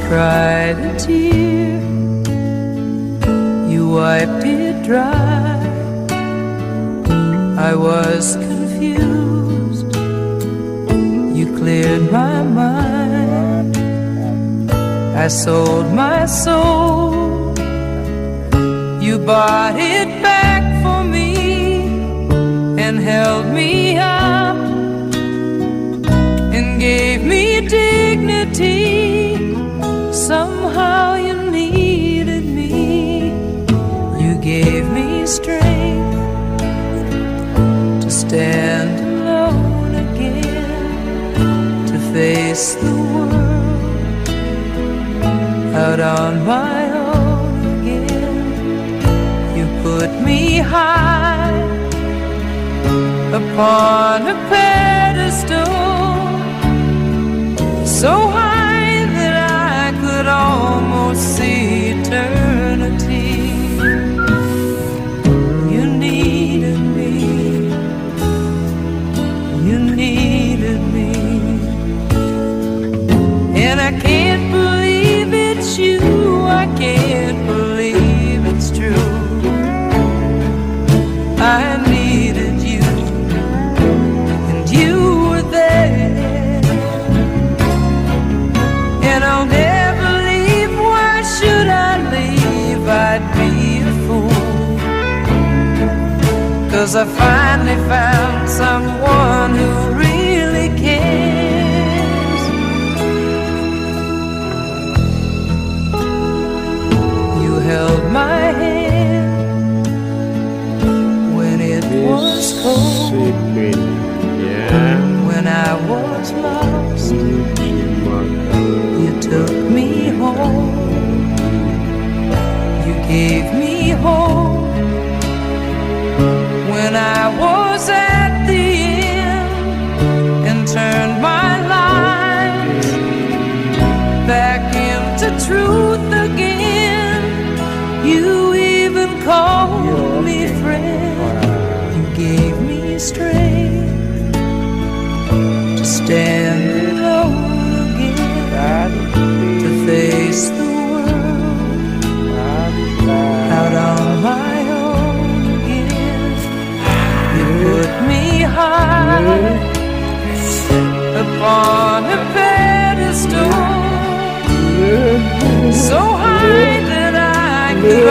cried a tear, you wiped it dry. I was confused, you cleared my mind. I sold my soul, you bought it back for me and held me up and gave me dignity. Somehow you needed me. You gave me strength to stand alone again, to face the world out on my own again. You put me high upon a pedestal, so high that I could almost see eternity. You needed me, you needed me, and I can't believe it's you, I can't believe it's true. I needed you, and you were there, and I'll never leave. Why should I leave? I'd be a fool, 'cause I finally found someone who really cares. You held my hand when it was cold, when I was lost. You took me home, you gave me hope when I was at the end, and turned my life back into truth again. You even called me friend, you gave me strength to stand alone again, to face the world out on my own again. You put me high upon a pedestal, so high that I could